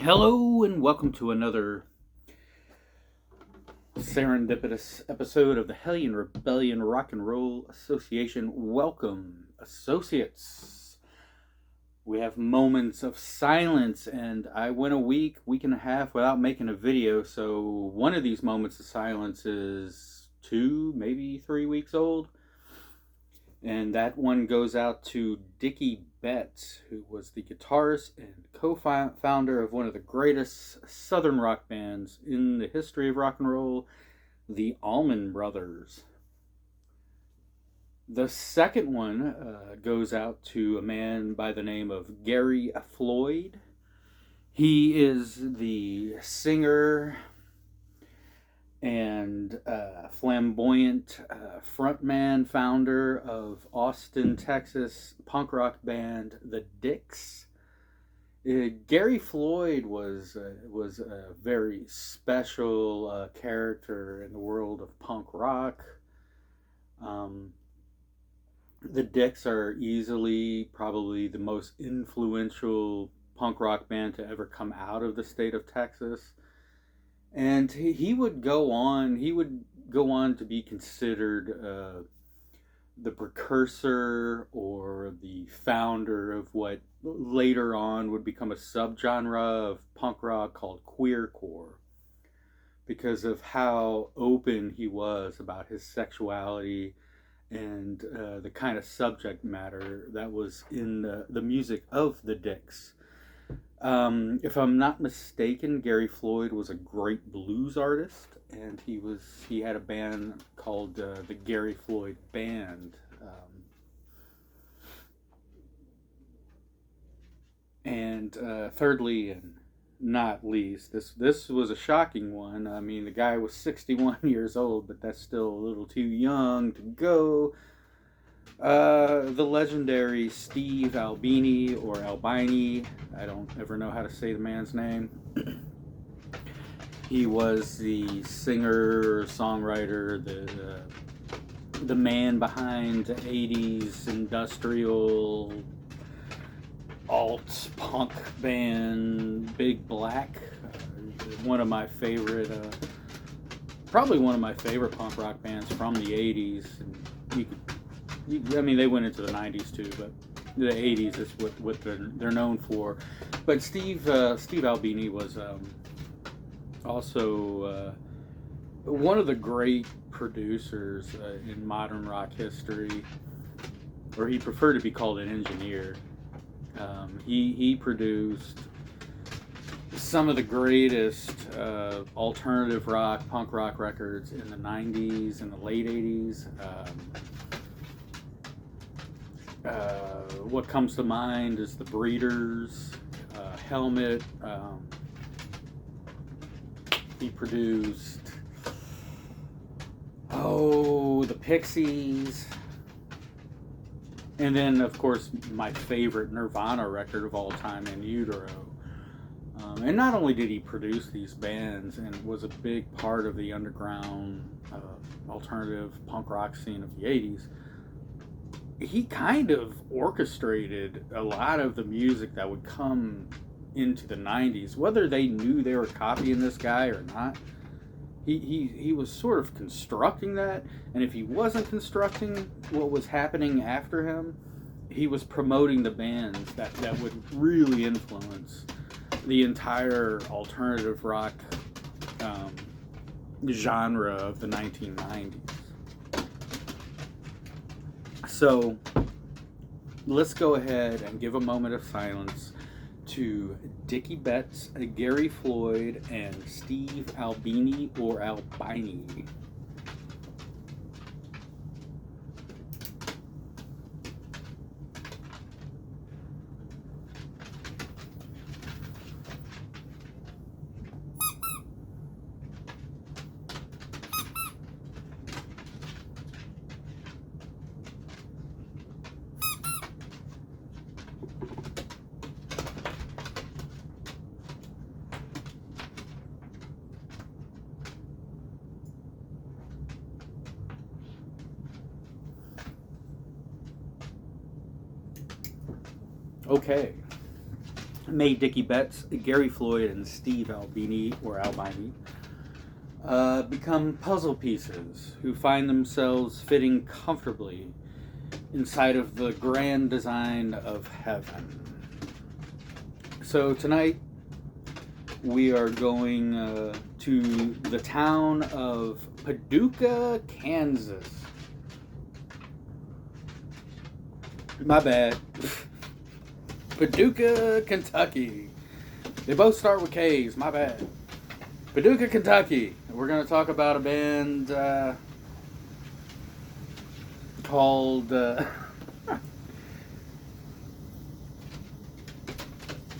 Hello and welcome to another serendipitous episode of the Hellion Rebellion Rock and Roll Association. Welcome, associates. We have moments of silence, and I went a week and a half without making a video, so one of these moments of silence is 2, maybe 3 weeks old. And that one goes out to Dickie Betts, who was the guitarist and co-founder of one of the greatest southern rock bands in the history of rock and roll, the Allman Brothers. The second one goes out to a man by the name of Gary Floyd. He is the singer and flamboyant frontman, founder of Austin, Texas punk rock band The Dicks. Gary Floyd was a very special character in the world of punk rock. The Dicks are easily probably the most influential punk rock band to ever come out of the state of Texas. And he would go on to be considered the precursor or the founder of what later on would become a subgenre of punk rock called queercore, because of how open he was about his sexuality and the kind of subject matter that was in the music of the Dicks. If I'm not mistaken, Gary Floyd was a great blues artist, and he had a band called the Gary Floyd Band. And thirdly, and not least, this was a shocking one. I mean, the guy was 61 years old, but that's still a little too young to go. The legendary Steve Albini, or Albini, I don't ever know how to say the man's name. He was the singer, songwriter, the man behind the 80s industrial alt punk band Big Black. One of my favorite, probably one of my favorite punk rock bands from the 80s. And I mean, they went into the 90s too, but the 80s is what they're known for. But Steve Albini was also one of the great producers in modern rock history, or he preferred to be called an engineer. He produced some of the greatest alternative rock, punk rock records in the 90s and the late 80s. What comes to mind is the Breeders, Helmet. He produced, the Pixies. And then, of course, my favorite Nirvana record of all time, In Utero. And not only did he produce these bands and was a big part of the underground alternative punk rock scene of the 80s, he kind of orchestrated a lot of the music that would come into the 90s, whether they knew they were copying this guy or not. He was sort of constructing that, and if he wasn't constructing what was happening after him, he was promoting the bands that would really influence the entire alternative rock genre of the 1990s. So let's go ahead and give a moment of silence to Dickie Betts, Gary Floyd, and Steve Albini, or Albini. Okay, May Dickey Betts, Gary Floyd, and Steve Albini, become puzzle pieces who find themselves fitting comfortably inside of the grand design of heaven. So tonight we are going to the town of Paducah, Kansas. My bad. Paducah, Kentucky. They both start with K's. My bad. Paducah, Kentucky. We're going to talk about a band called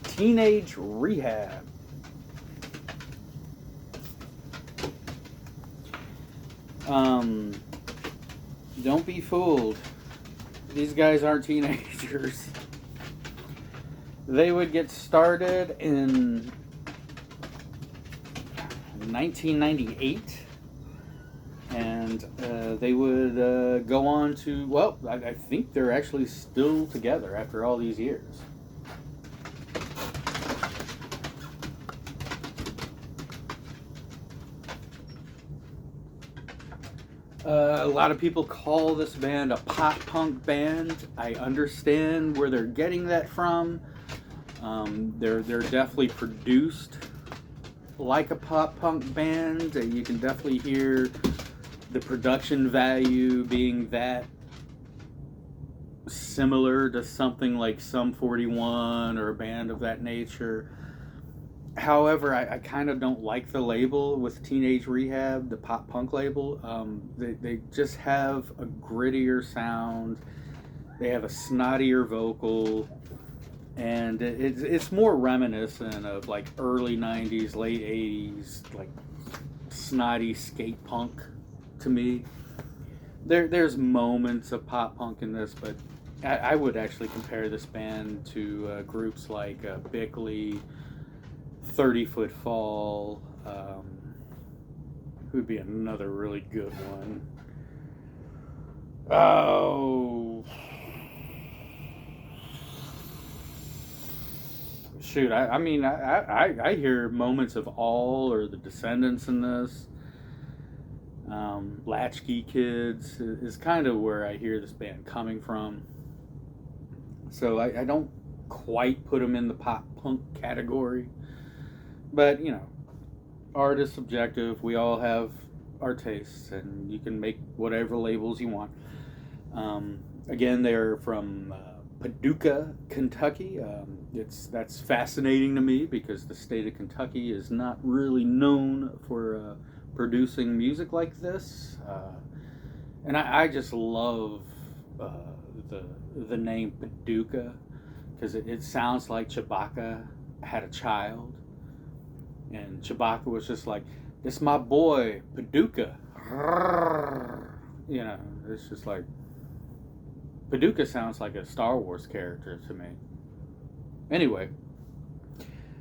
Teenage Rehab. Don't be fooled. These guys aren't teenagers. They would get started in 1998, and they would go on to, well, I think they're actually still together after all these years. A lot of people call this band a pop punk band. I understand where they're getting that from. They're definitely produced like a pop punk band. You can definitely hear the production value being that similar to something like Sum 41 or a band of that nature. However, I kind of don't like the label with Teenage Rehab, the pop punk label. They just have a grittier sound. They have a snottier vocal. And it's more reminiscent of like early 90s, late 80s, like snotty skate punk to me. There's moments of pop punk in this, but I would actually compare this band to groups like Bickley, 30 Foot Fall, who'd be another really good one. Oh, shoot, I mean, I hear moments of All or the Descendants in this. Latchkey Kids is kind of where I hear this band coming from. So I don't quite put them in the pop punk category. But, you know, art is subjective. We all have our tastes, and you can make whatever labels you want. Again, they're from Paducah, Kentucky. That's fascinating to me because the state of Kentucky is not really known for producing music like this. And I just love the name Paducah because it sounds like Chewbacca had a child. And Chewbacca was just like, "This my boy, Paducah." You know, it's just like, Paducah sounds like a Star Wars character to me. Anyway,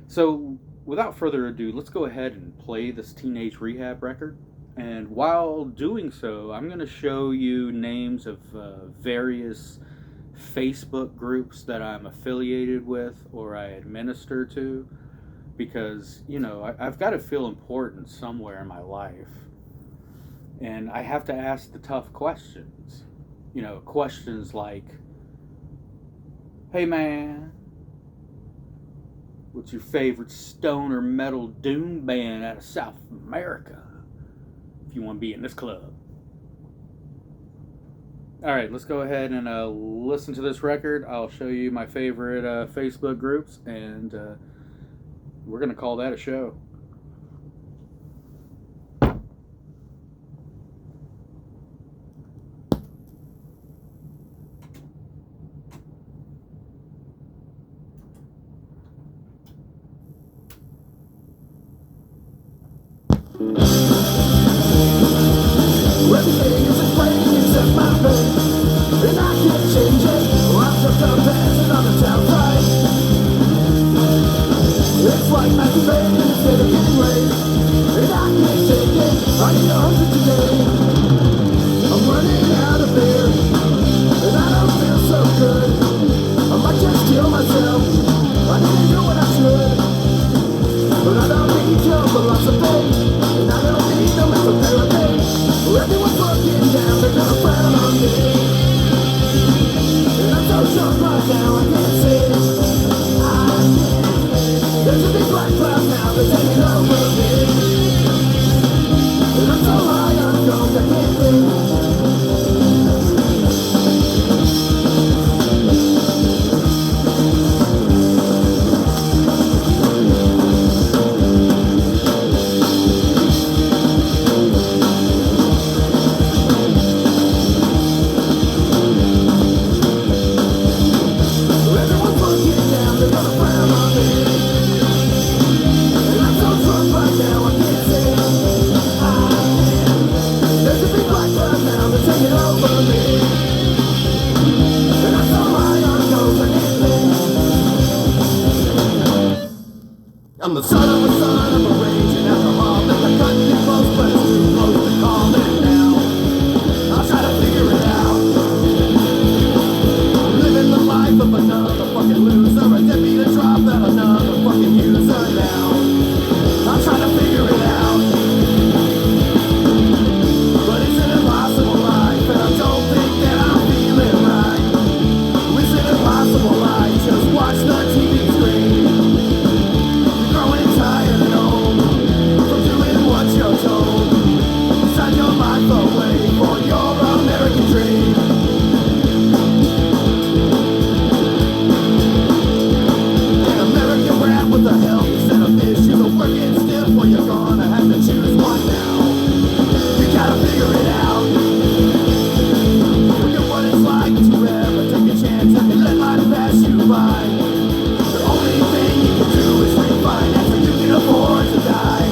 so without further ado, let's go ahead and play this Teenage Rehab record. And while doing so, I'm going to show you names of various Facebook groups that I'm affiliated with or I administer to. Because, you know, I've got to feel important somewhere in my life. And I have to ask the tough questions. You know, questions like, "Hey man, what's your favorite stoner metal doom band out of South America? If you want to be in this club." Alright, let's go ahead and listen to this record. I'll show you my favorite Facebook groups, and we're going to call that a show. Everything is a flame except my fate, and I can't change it. I'm just a peasant on the town fight. It's like masturbating instead of the son of a raging alcoholic. I cut too close, but it's too close to call it now. I'll try to figure it out. Living the life of another fucking loser, a deadbeat, a drop out, another fucking user now. I'm trying to figure it out. But it's an impossible life, and I don't think that I'm feeling right. It's an impossible life, just watch the TV screen. You're growing tired and old from doing what you're told. Sign your life away for your American dream. An American rap with a healthy set of issues, a working stiff, well you're gonna have to choose one now. You gotta figure it out. Look at what it's like to ever take a chance and let life pass you by. The only thing you can do is refinance so you can afford to die.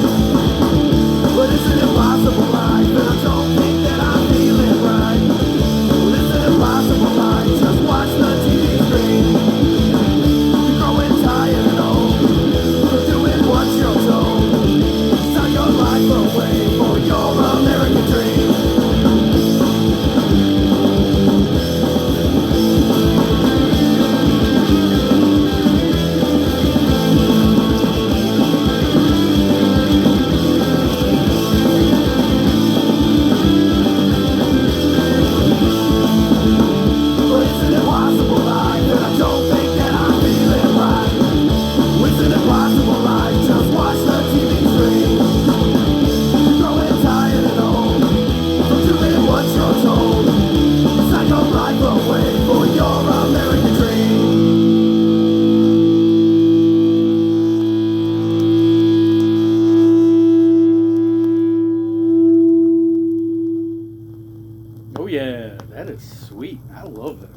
But it's an impossible life, and I don't think that I'm feeling right. Well, it's an impossible life, just watch the TV screen. You're growing tired and old from doing what you're told. Sign your life away for your American dream. But it's an impossible life, and I don't think that I'm feeling right. It's an impossible life, just watch the TV screen. You're growing tired and old from doing what you're told. Sign your life away for your American dream. Oh yeah, that is sweet. I love this.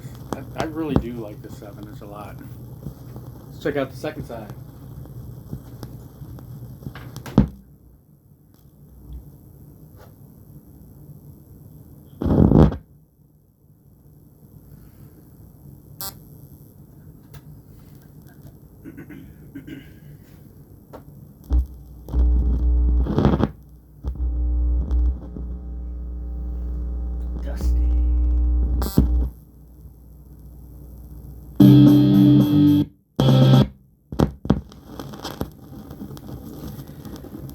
I really do like this 7-inch a lot. Let's check out the second side. Dusty.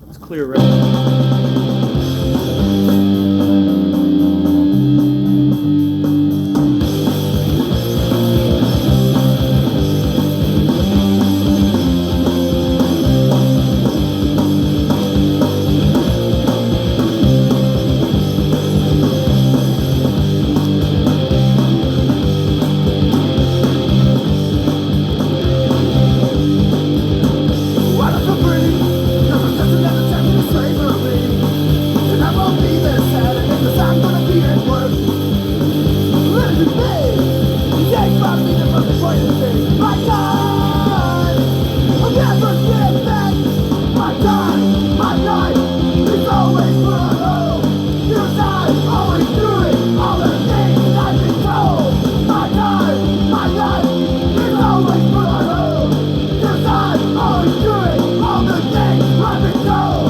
It's clear red. Why don't you breathe? 'Cause it's just another time in slavery. And I won't be there Saturday, 'cause I'm gonna be at work. Let it be. Take 5 minutes from the point of thing. My God! I'll never get back. My time, my life is always put on hold. Because I'm always doing all the things I've been told. My time, my life is always put on hold. Because I'm always doing all the things I've been told.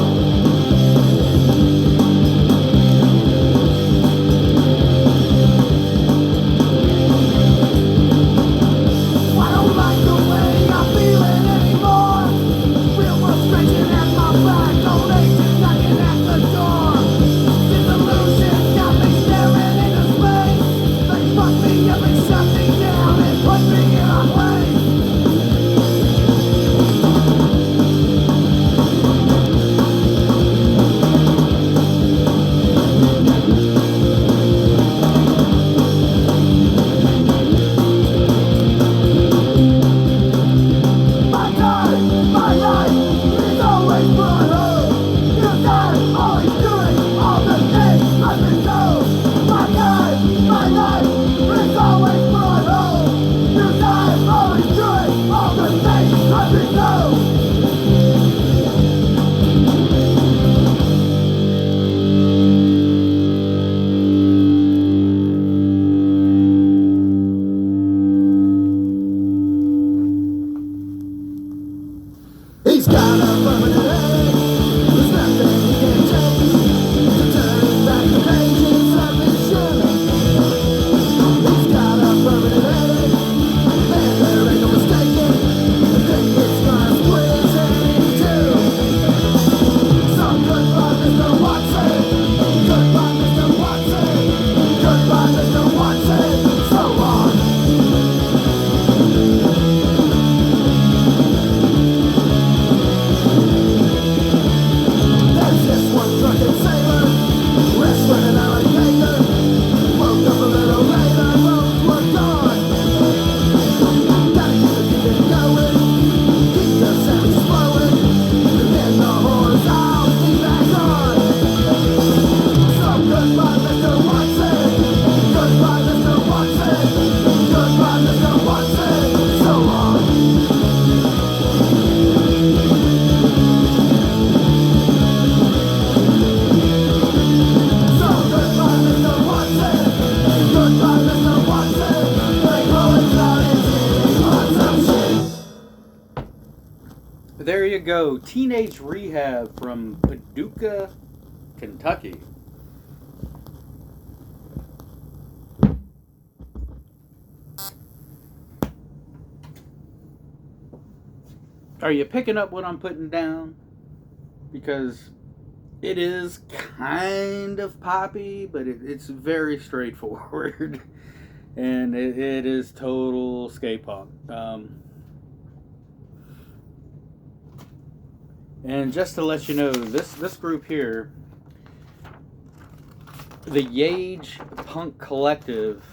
go. Teenage Rehab from Paducah, Kentucky. Are you picking up what I'm putting down? Because it is kind of poppy, but it's very straightforward. And it is total skate punk. And just to let you know, this group here, the Yage Punk Collective,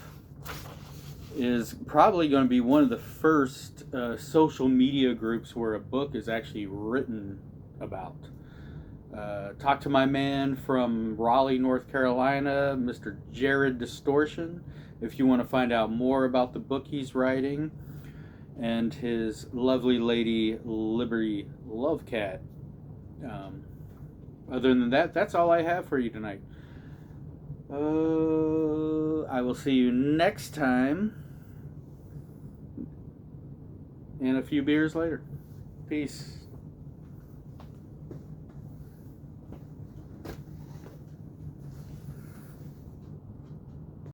is probably going to be one of the first social media groups where a book is actually written about. Talk to my man from Raleigh, North Carolina, Mr. Jared Distortion, if you want to find out more about the book he's writing, and his lovely lady, Liberty Lovecat. Other than that, that's all I have for you tonight. I will see you next time, and a few beers later. Peace.